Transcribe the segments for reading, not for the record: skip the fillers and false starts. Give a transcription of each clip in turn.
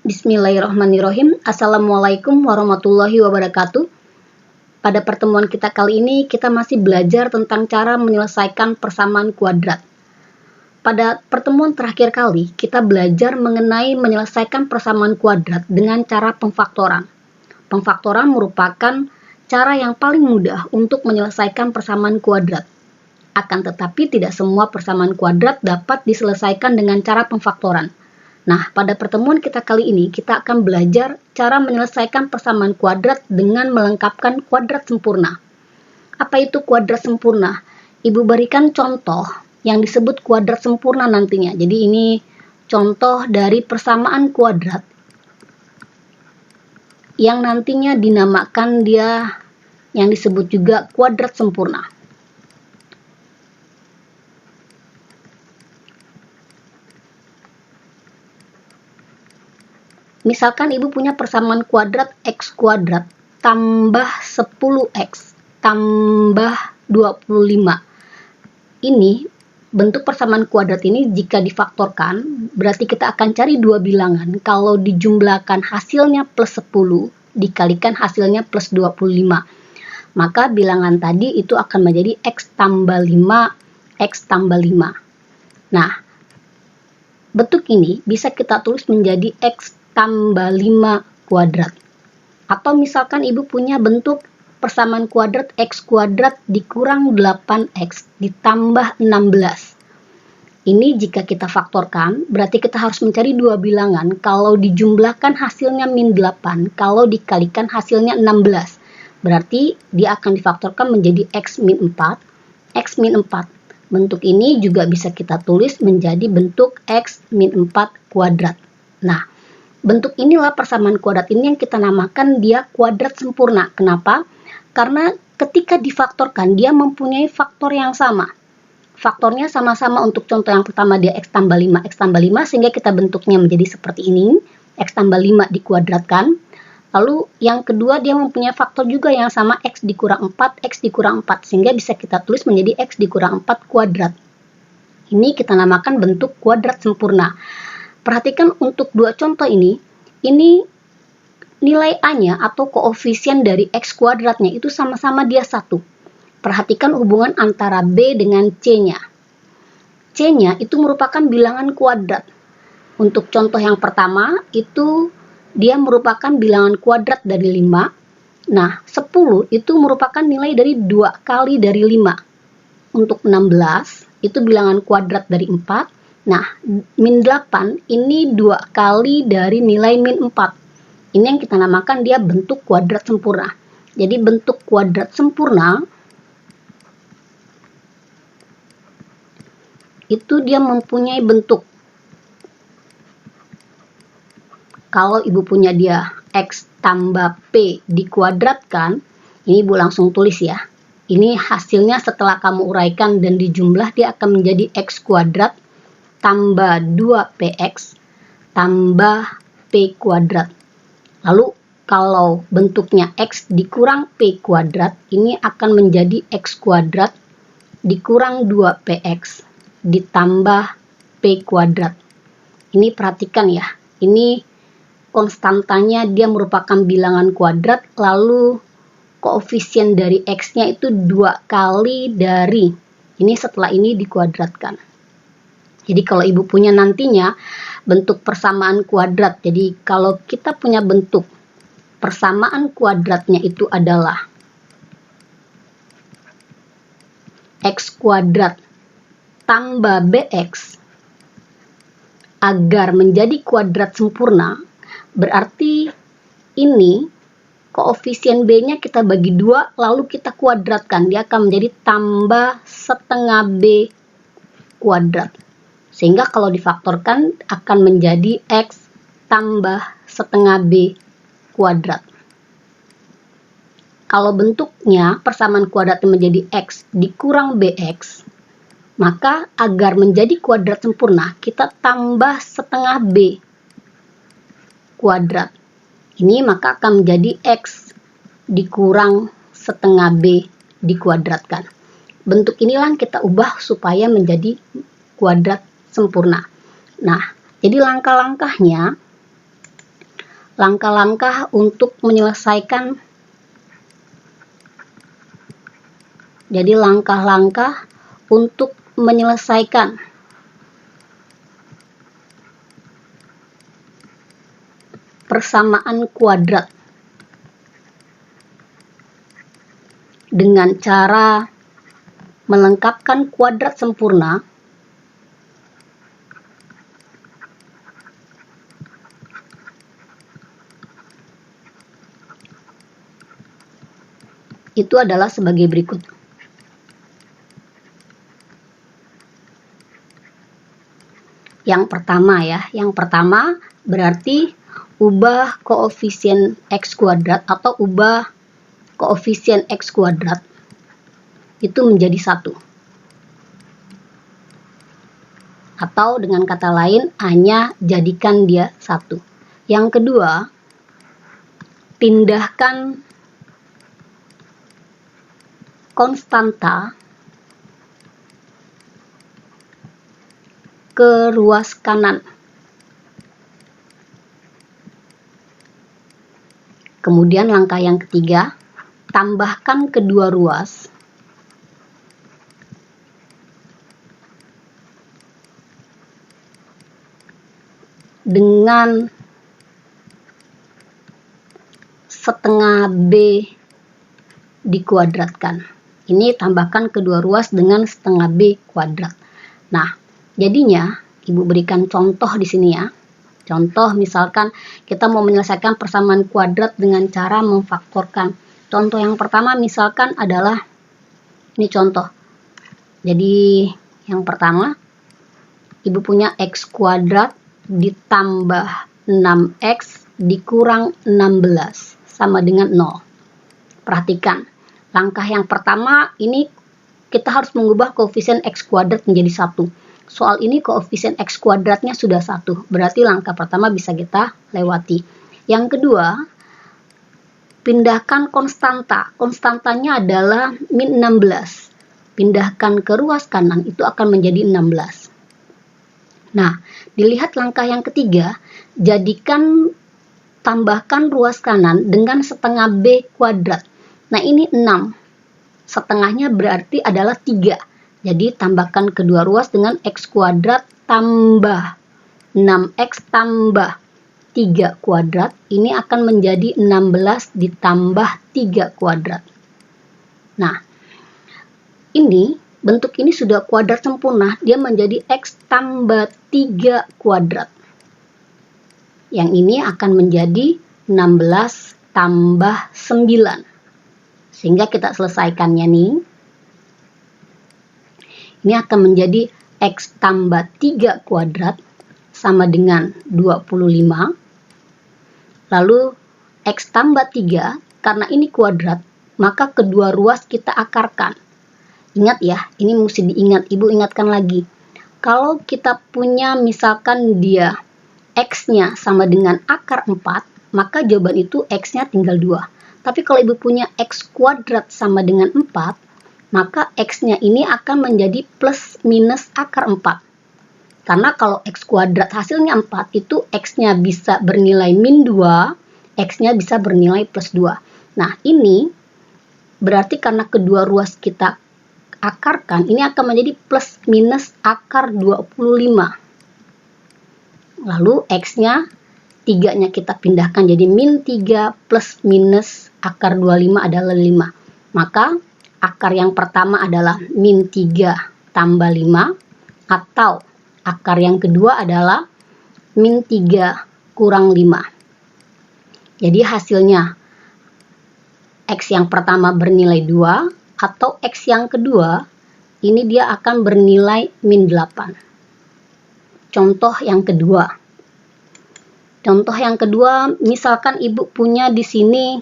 Bismillahirrahmanirrahim. Assalamualaikum warahmatullahi wabarakatuh. Pada pertemuan kita kali ini, kita masih belajar tentang cara menyelesaikan persamaan kuadrat. Pada pertemuan terakhir kali, kita belajar mengenai menyelesaikan persamaan kuadrat dengan cara pemfaktoran. Pemfaktoran merupakan cara yang paling mudah untuk menyelesaikan persamaan kuadrat. Akan tetapi, tidak semua persamaan kuadrat dapat diselesaikan dengan cara pemfaktoran. Nah, pada pertemuan kita kali ini, kita akan belajar cara menyelesaikan persamaan kuadrat dengan melengkapkan kuadrat sempurna. Apa itu kuadrat sempurna? Ibu berikan contoh yang disebut kuadrat sempurna nantinya. Jadi ini contoh dari persamaan kuadrat yang nantinya dinamakan dia yang disebut juga kuadrat sempurna. Misalkan ibu punya persamaan kuadrat x kuadrat tambah 10x tambah 25. Ini bentuk persamaan kuadrat ini jika difaktorkan berarti kita akan cari dua bilangan. Kalau dijumlahkan hasilnya plus 10 dikalikan hasilnya plus 25. Maka bilangan tadi itu akan menjadi x tambah 5 x tambah 5. Nah, bentuk ini bisa kita tulis menjadi x tambah 5 kuadrat. Atau misalkan ibu punya bentuk persamaan kuadrat x kuadrat dikurang 8x ditambah 16. Ini jika kita faktorkan, berarti kita harus mencari dua bilangan. Kalau dijumlahkan hasilnya min 8, kalau dikalikan hasilnya 16. Berarti dia akan difaktorkan menjadi x min 4, x min 4. Bentuk ini juga bisa kita tulis menjadi bentuk x min 4 kuadrat. Nah, bentuk inilah persamaan kuadrat ini yang kita namakan dia kuadrat sempurna. Kenapa? Karena ketika difaktorkan dia mempunyai faktor yang sama. Faktornya sama-sama. Untuk contoh yang pertama dia x tambah 5, x tambah 5 sehingga kita bentuknya menjadi seperti ini. X tambah 5 dikuadratkan. Lalu yang kedua dia mempunyai faktor juga yang sama x dikurang 4, x dikurang 4 sehingga bisa kita tulis menjadi x dikurang 4 kuadrat. Ini kita namakan bentuk kuadrat sempurna. Perhatikan untuk dua contoh ini nilai A-nya atau koefisien dari X kuadratnya itu sama-sama dia 1. Perhatikan hubungan antara B dengan C-nya. C-nya itu merupakan bilangan kuadrat. Untuk contoh yang pertama itu dia merupakan bilangan kuadrat dari 5. Nah, 10 itu merupakan nilai dari 2 kali dari 5. Untuk 16 itu bilangan kuadrat dari 4. Nah, min 8 ini 2 kali dari nilai min 4. Ini yang kita namakan dia bentuk kuadrat sempurna. Jadi bentuk kuadrat sempurna itu dia mempunyai bentuk. Kalau ibu punya dia x tambah p dikuadratkan, ini ibu langsung tulis ya. Ini hasilnya setelah kamu uraikan dan dijumlah dia akan menjadi x kuadrat tambah 2px tambah p kuadrat. Lalu kalau bentuknya x dikurang p kuadrat, ini akan menjadi x kuadrat dikurang 2px ditambah p kuadrat. Ini perhatikan ya, ini konstantanya dia merupakan bilangan kuadrat, lalu koefisien dari x-nya itu 2 kali dari, ini setelah ini dikuadratkan. Jadi kalau ibu punya nantinya bentuk persamaan kuadrat, jadi kalau kita punya bentuk persamaan kuadratnya itu adalah x kuadrat tambah bx agar menjadi kuadrat sempurna, berarti ini koefisien b-nya kita bagi 2 lalu kita kuadratkan, dia akan menjadi tambah setengah b kuadrat. Sehingga kalau difaktorkan akan menjadi x tambah setengah b kuadrat. Kalau bentuknya persamaan kuadrat menjadi x dikurang bx, maka agar menjadi kuadrat sempurna kita tambah setengah b kuadrat. Ini maka akan menjadi x dikurang setengah b dikuadratkan. Bentuk inilah yang kita ubah supaya menjadi kuadrat sempurna. Nah, jadi langkah-langkahnya langkah-langkah untuk menyelesaikan. Jadi langkah-langkah untuk menyelesaikan persamaan kuadrat dengan cara melengkapkan kuadrat sempurna itu adalah sebagai berikut. Yang pertama berarti ubah koefisien X kuadrat atau ubah koefisien X kuadrat itu menjadi 1. Atau dengan kata lain, hanya jadikan dia 1. Yang kedua, pindahkan konstanta ke ruas kanan. Kemudian langkah yang ketiga, tambahkan kedua ruas dengan setengah B dikuadratkan. Ini tambahkan kedua ruas dengan setengah B kuadrat. Nah, jadinya Ibu berikan contoh di sini ya. Contoh misalkan kita mau menyelesaikan persamaan kuadrat dengan cara memfaktorkan. Contoh yang pertama misalkan adalah ini contoh. Jadi yang pertama Ibu punya X kuadrat ditambah 6X dikurang 16 sama dengan 0. Perhatikan, langkah yang pertama ini kita harus mengubah koefisien X kuadrat menjadi 1. Soal ini koefisien X kuadratnya sudah 1, berarti langkah pertama bisa kita lewati. Yang kedua, pindahkan konstanta. Konstantanya adalah min 16. Pindahkan ke ruas kanan itu akan menjadi 16. Nah, dilihat langkah yang ketiga, jadikan tambahkan ruas kanan dengan setengah B kuadrat. Nah, ini 6. Setengahnya berarti adalah 3. Jadi, tambahkan kedua ruas dengan X kuadrat tambah 6X tambah 3 kuadrat. Ini akan menjadi 16 ditambah 3 kuadrat. Nah, ini bentuk ini sudah kuadrat sempurna. Dia menjadi X tambah 3 kuadrat. Yang ini akan menjadi 16 tambah 9. Sehingga kita selesaikannya nih. Ini akan menjadi X tambah 3 kuadrat sama dengan 25. Lalu X tambah 3, karena ini kuadrat, maka kedua ruas kita akarkan. Ingat ya, ini mesti diingat, Ibu ingatkan lagi. Kalau kita punya misalkan dia X-nya sama dengan akar 4, maka jawaban itu X-nya tinggal 2. Tapi kalau Ibu punya X kuadrat sama dengan 4, maka X-nya ini akan menjadi plus minus akar 4. Karena kalau X kuadrat hasilnya 4, itu X-nya bisa bernilai min 2, X-nya bisa bernilai plus 2. Nah, ini berarti karena kedua ruas kita akarkan, ini akan menjadi plus minus akar 25. Lalu X-nya 3-nya kita pindahkan jadi min 3 plus minus akar 25 adalah 5. Maka akar yang pertama adalah min 3 tambah 5, atau akar yang kedua adalah min 3 kurang 5. Jadi hasilnya X yang pertama bernilai 2, atau X yang kedua ini dia akan bernilai min 8. Contoh yang kedua. Contoh yang kedua, misalkan Ibu punya di sini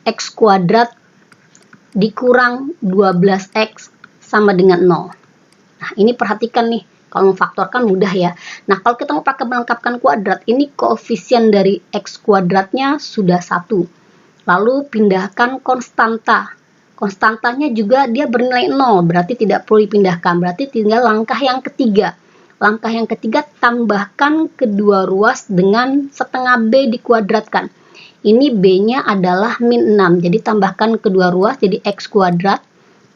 X kuadrat dikurang 12X sama dengan 0. Nah, ini perhatikan nih, kalau memfaktorkan mudah ya. Nah, kalau kita mau pakai melengkapkan kuadrat, ini koefisien dari X kuadratnya sudah 1. Lalu pindahkan konstanta. Konstantanya juga dia bernilai 0, berarti tidak perlu dipindahkan. Berarti tinggal langkah yang ketiga. Langkah yang ketiga, tambahkan kedua ruas dengan setengah B dikuadratkan. Ini B-nya adalah min 6, jadi tambahkan kedua ruas jadi X kuadrat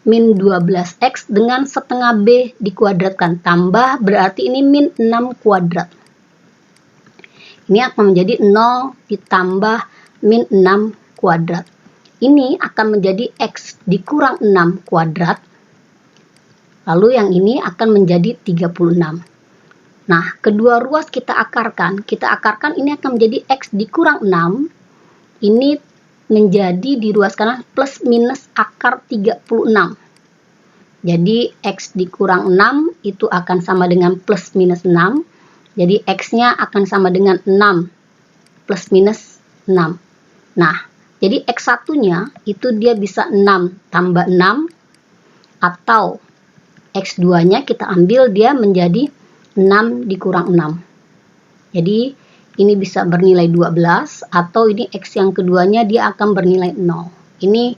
min 12X dengan setengah B dikuadratkan. Tambah berarti ini min 6 kuadrat. Ini akan menjadi 0 ditambah min 6 kuadrat. Ini akan menjadi X dikurang 6 kuadrat. Lalu yang ini akan menjadi 36. Nah, kedua ruas kita akarkan. Ini akan menjadi X dikurang 6. Ini menjadi di ruas kanan plus minus akar 36. Jadi X dikurang 6 itu akan sama dengan plus minus 6. Jadi X-nya akan sama dengan 6 plus minus 6. Nah, jadi X1-nya itu dia bisa 6 tambah 6. Atau X2-nya kita ambil dia menjadi 6 dikurang 6. Jadi ini bisa bernilai 12, atau ini X yang keduanya dia akan bernilai 0. Ini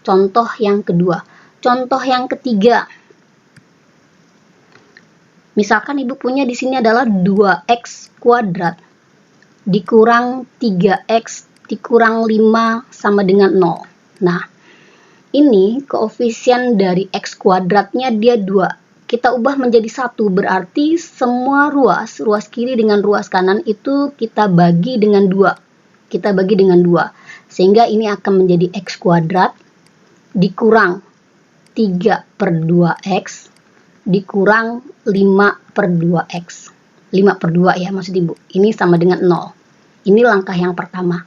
contoh yang kedua. Contoh yang ketiga. Misalkan ibu punya di sini adalah 2X kuadrat dikurang 3X dikurang 5 sama dengan 0. Nah, ini koefisien dari X kuadratnya dia 2. Kita ubah menjadi 1, berarti semua ruas kiri dengan ruas kanan itu kita bagi dengan 2. Sehingga ini akan menjadi X kuadrat dikurang 3 per 2X dikurang 5 per 2X. 5 per 2 ya maksud ibu. Ini sama dengan 0. Ini langkah yang pertama.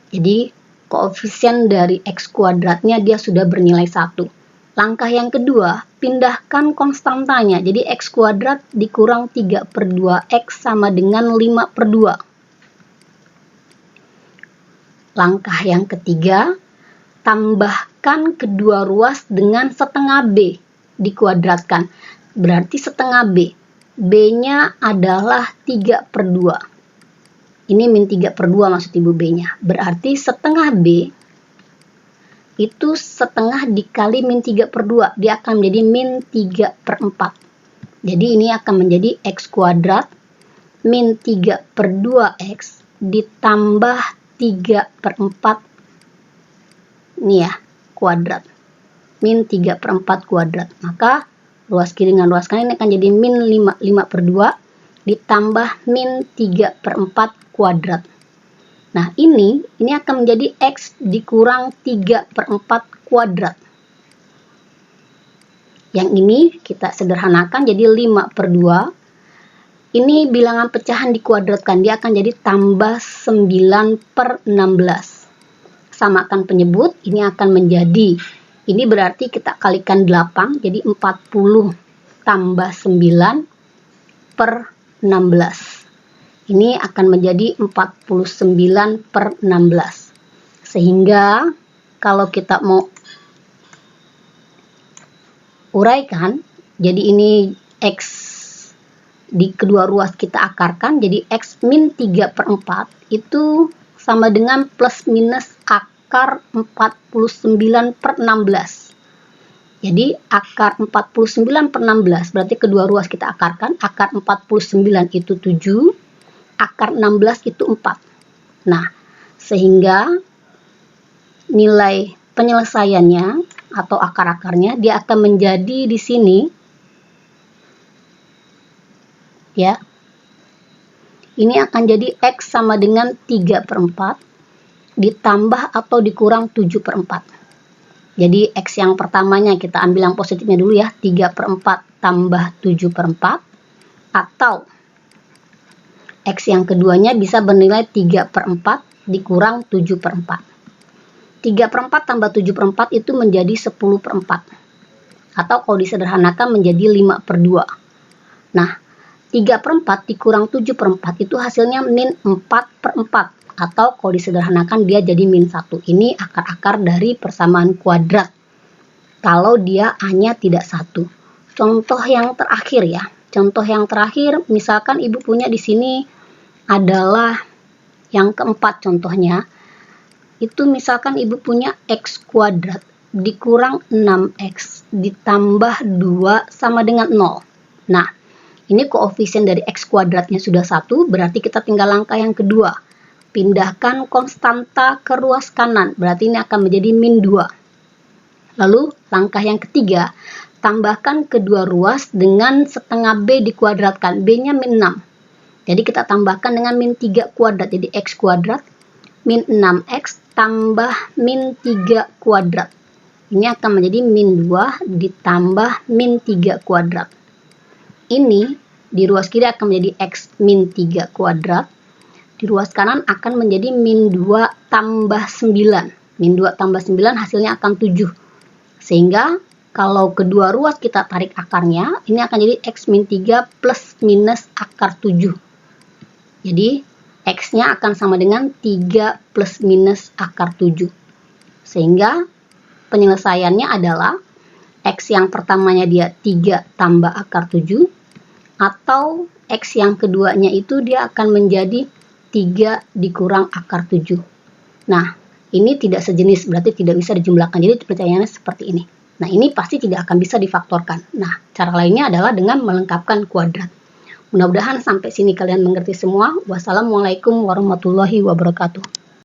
Jadi koefisien dari X kuadratnya dia sudah bernilai 1. Langkah yang kedua, pindahkan konstantanya. Jadi X kuadrat dikurang 3 per 2X sama dengan 5 per 2. Langkah yang ketiga, tambahkan kedua ruas dengan setengah B dikuadratkan. Berarti setengah B. B-nya adalah 3 per 2. Ini min 3 per 2 maksud ibu B-nya. Berarti setengah B itu setengah dikali min 3 per 2. Dia akan menjadi min 3 per 4. Jadi ini akan menjadi X kuadrat min 3 per 2X ditambah 3 per 4. Ini ya, kuadrat. Min 3 per 4 kuadrat. Maka ruas kiri dengan ruas kanan ini akan jadi min 5 per 2 ditambah min 3 per 4 kuadrat. Nah, ini akan menjadi X dikurang 3 per 4 kuadrat. Yang ini kita sederhanakan jadi 5 per 2. Ini bilangan pecahan dikuadratkan. Dia akan jadi tambah 9 per 16. Samakan penyebut, ini akan menjadi, ini berarti kita kalikan 8, jadi 40 tambah 9 per 16. Ini akan menjadi 49 per 16. Sehingga kalau kita mau uraikan, jadi ini X di kedua ruas kita akarkan, jadi X min 3 per 4 itu sama dengan plus minus akar 49 per 16. Jadi akar 49 per 16 berarti kedua ruas kita akarkan, akar 49 itu 7. Akar 16 itu 4. Nah, sehingga nilai penyelesaiannya atau akar-akarnya dia akan menjadi di sini ya. Ini akan jadi X sama dengan 3 per 4 ditambah atau dikurang 7 per 4. Jadi X yang pertamanya kita ambil yang positifnya dulu ya, 3 per 4 tambah 7 per 4, atau X yang keduanya bisa bernilai 3 per 4 dikurang 7 per 4. 3 per 4 tambah 7 per 4 itu menjadi 10 per 4. Atau kalau disederhanakan menjadi 5 per 2. Nah, 3 per 4 dikurang 7 per 4 itu hasilnya min 4 per 4. Atau kalau disederhanakan dia jadi min 1. Ini akar-akar dari persamaan kuadrat. Kalau dia A-nya tidak 1. Contoh yang terakhir ya. Contoh yang terakhir, misalkan ibu punya di sini adalah yang keempat contohnya. Itu misalkan ibu punya X kuadrat dikurang 6X ditambah 2 sama dengan 0. Nah, Ini koefisien dari X kuadratnya sudah 1, berarti kita tinggal langkah yang kedua. Pindahkan konstanta ke ruas kanan, berarti ini akan menjadi min 2. Lalu langkah yang ketiga, tambahkan kedua ruas dengan setengah B dikuadratkan, B-nya min 6. Jadi kita tambahkan dengan min 3 kuadrat, jadi X kuadrat min 6X tambah min 3 kuadrat. Ini akan menjadi min 2 ditambah min 3 kuadrat. Ini di ruas kiri akan menjadi X min 3 kuadrat. Di ruas kanan akan menjadi min 2 tambah 9. Min 2 tambah 9 hasilnya akan 7. Sehingga kalau kedua ruas kita tarik akarnya, ini akan jadi X min 3 plus minus akar 7. Jadi X-nya akan sama dengan 3 plus minus akar 7. Sehingga penyelesaiannya adalah X yang pertamanya dia 3 tambah akar 7, atau X yang keduanya itu dia akan menjadi 3 dikurang akar 7. Nah, ini tidak sejenis, berarti tidak bisa dijumlahkan. Jadi pertanyaannya seperti ini. Nah, ini pasti tidak akan bisa difaktorkan. Nah, cara lainnya adalah dengan melengkapkan kuadrat. Mudah-mudahan sampai sini kalian mengerti semua. Wassalamualaikum warahmatullahi wabarakatuh.